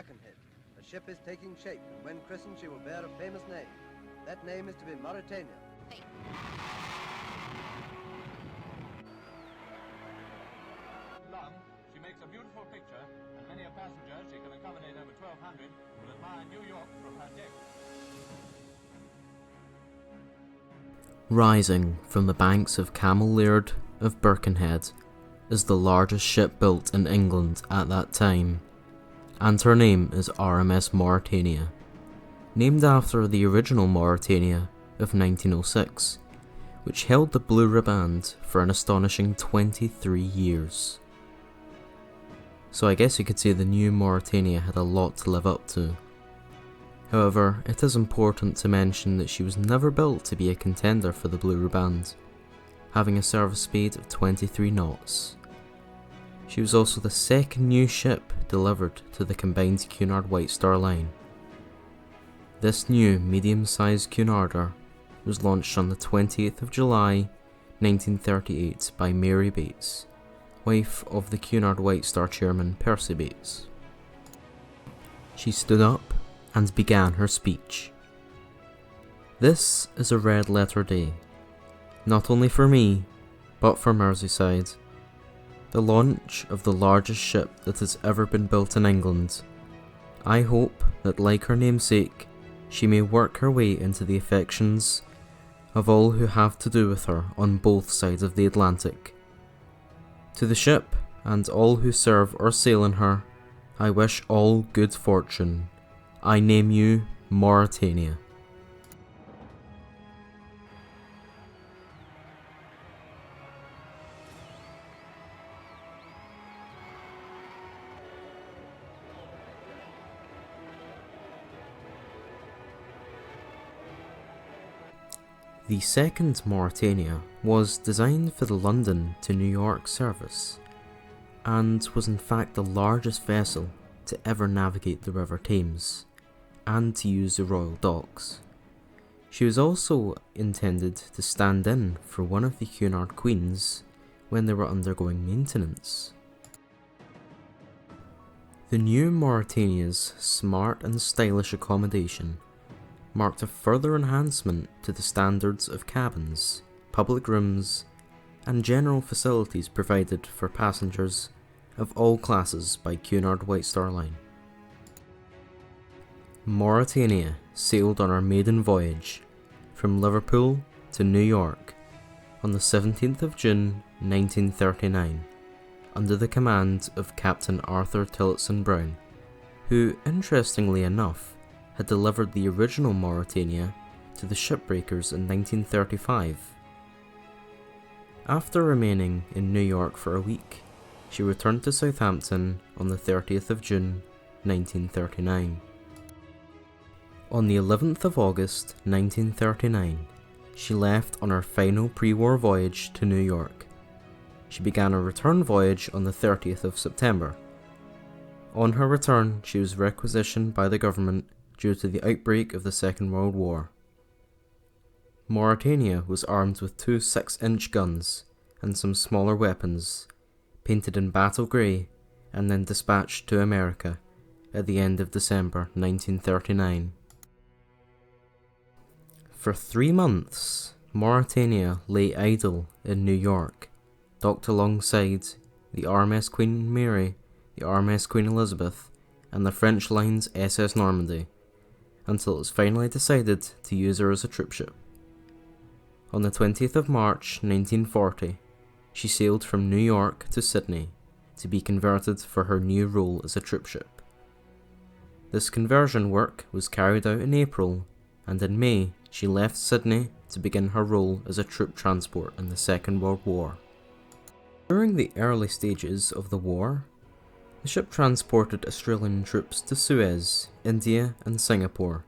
Birkenhead. A ship is taking shape, and when christened she will bear a famous name. That name is to be Mauretania. Long, she makes a beautiful picture, and many a passenger, she can accommodate over 1,200, will admire New York from her deck. Rising from the banks of Camel Laird of Birkenhead is the largest ship built in England at that time, and her name is RMS Mauretania, named after the original Mauretania of 1906, which held the Blue Riband for an astonishing 23 years. So I guess you could say the new Mauretania had a lot to live up to. However, it is important to mention that she was never built to be a contender for the Blue Riband, having a service speed of 23 knots. She was also the second new ship delivered to the combined Cunard White Star line. This new medium-sized Cunarder was launched on the 20th of July 1938 by Mary Bates, wife of the Cunard White Star chairman Percy Bates. She stood up and began her speech. This is a red letter day, not only for me, but for Merseyside. The launch of the largest ship that has ever been built in England. I hope that, like her namesake, she may work her way into the affections of all who have to do with her on both sides of the Atlantic. To the ship and all who serve or sail in her, I wish all good fortune. I name you Mauretania. The second Mauretania was designed for the London to New York service, and was in fact the largest vessel to ever navigate the River Thames, and to use the Royal Docks. She was also intended to stand in for one of the Cunard Queens when they were undergoing maintenance. The new Mauretania's smart and stylish accommodation marked a further enhancement to the standards of cabins, public rooms, and general facilities provided for passengers of all classes by Cunard White Star Line. Mauretania sailed on her maiden voyage from Liverpool to New York on the 17th of June 1939 under the command of Captain Arthur Tillotson Brown, who, interestingly enough, had delivered the original Mauretania to the shipbreakers in 1935. After remaining in New York for a week, she returned to Southampton on the 30th of June 1939. On the 11th of August 1939, she left on her final pre-war voyage to New York. She began a return voyage on the 30th of September. On her return, she was requisitioned by the government due to the outbreak of the Second World War. Mauretania was armed with two 6-inch guns and some smaller weapons, painted in battle grey, and then dispatched to America at the end of December 1939. For 3 months, Mauretania lay idle in New York, docked alongside the RMS Queen Mary, the RMS Queen Elizabeth, and the French line's SS Normandy, until it was finally decided to use her as a troopship. On the 20th of March 1940, she sailed from New York to Sydney to be converted for her new role as a troopship. This conversion work was carried out in April, and in May she left Sydney to begin her role as a troop transport in the Second World War. During the early stages of the war, the ship transported Australian troops to Suez, India and Singapore,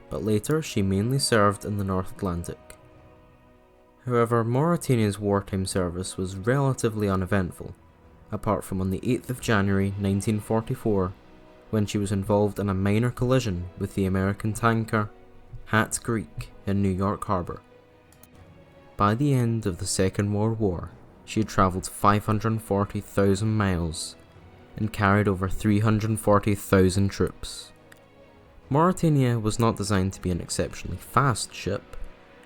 but later she mainly served in the North Atlantic. However, Mauretania's wartime service was relatively uneventful, apart from on the 8th of January 1944, when she was involved in a minor collision with the American tanker Hat Creek in New York Harbour. By the end of the Second World War, she had travelled 540,000 miles, and carried over 340,000 troops. Mauretania was not designed to be an exceptionally fast ship,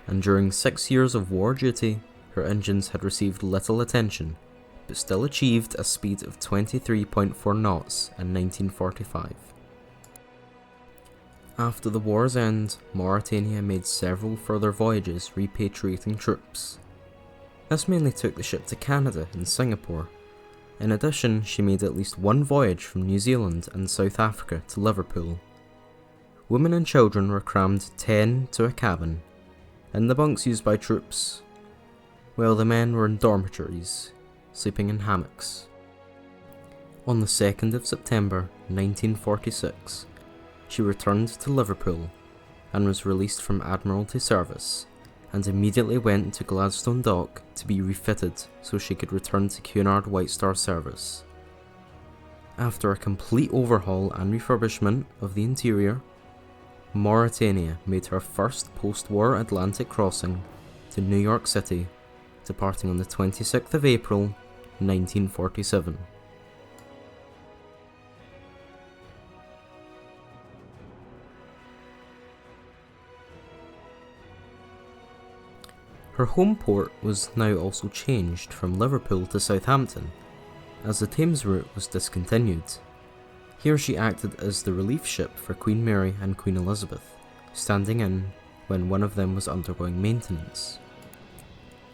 and during 6 years of war duty, her engines had received little attention, but still achieved a speed of 23.4 knots in 1945. After the war's end, Mauretania made several further voyages repatriating troops. This mainly took the ship to Canada and Singapore. In addition, she made at least one voyage from New Zealand and South Africa to Liverpool. Women and children were crammed 10 to a cabin, in the bunks used by troops, while the men were in dormitories, sleeping in hammocks. On the 2nd of September 1946, she returned to Liverpool and was released from Admiralty service, and immediately went to Gladstone Dock to be refitted so she could return to Cunard White Star service. After a complete overhaul and refurbishment of the interior, Mauretania made her first post-war Atlantic crossing to New York City, departing on the 26th of April 1947. Her home port was now also changed from Liverpool to Southampton, as the Thames route was discontinued. Here she acted as the relief ship for Queen Mary and Queen Elizabeth, standing in when one of them was undergoing maintenance.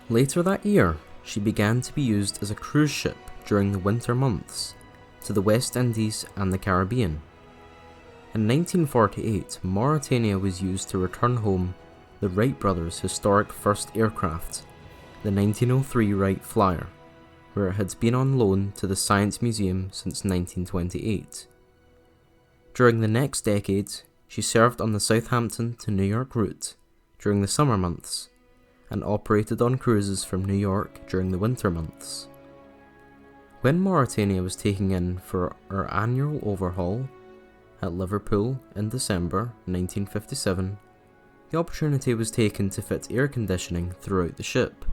Later that year, she began to be used as a cruise ship during the winter months to the West Indies and the Caribbean. In 1948, Mauretania was used to return home the Wright brothers' historic first aircraft, the 1903 Wright Flyer, where it had been on loan to the Science Museum since 1928. During the next decade, she served on the Southampton to New York route during the summer months, and operated on cruises from New York during the winter months. When Mauretania was taken in for her annual overhaul at Liverpool in December 1957, the opportunity was taken to fit air conditioning throughout the ship.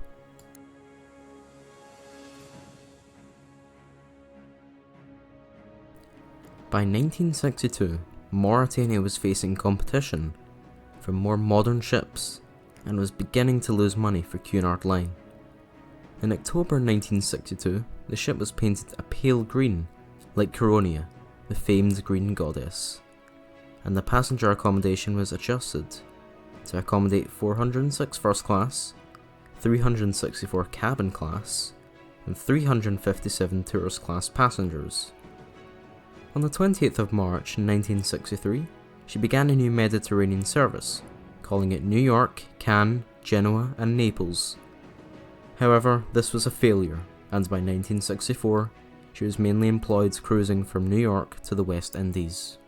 By 1962, Mauretania was facing competition from more modern ships and was beginning to lose money for Cunard Line. In October 1962, the ship was painted a pale green, like Caronia, the famed green goddess, and the passenger accommodation was adjusted to accommodate 406 first class, 364 cabin class, and 357 tourist class passengers. On the 20th of March 1963, she began a new Mediterranean service, calling it New York, Cannes, Genoa, and Naples. However, this was a failure, and by 1964, she was mainly employed cruising from New York to the West Indies.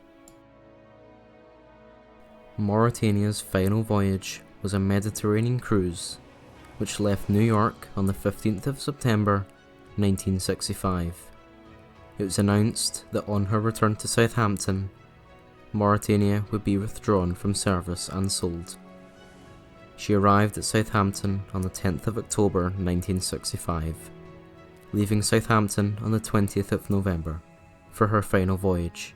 Mauretania's final voyage was a Mediterranean cruise, which left New York on the 15th of September 1965. It was announced that on her return to Southampton, Mauretania would be withdrawn from service and sold. She arrived at Southampton on the 10th of October 1965, leaving Southampton on the 20th of November for her final voyage.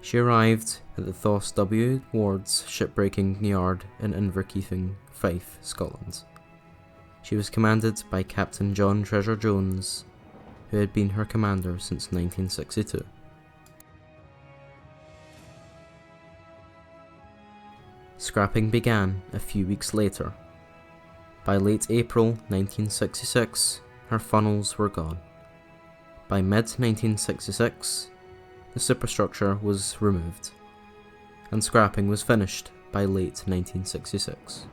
She arrived at the Thos W. Ward's shipbreaking yard in Inverkeithing, Fife, Scotland. She was commanded by Captain John Treasure Jones, who had been her commander since 1962. Scrapping began a few weeks later. By late April 1966, her funnels were gone. By mid-1966, the superstructure was removed, and scrapping was finished by late 1966.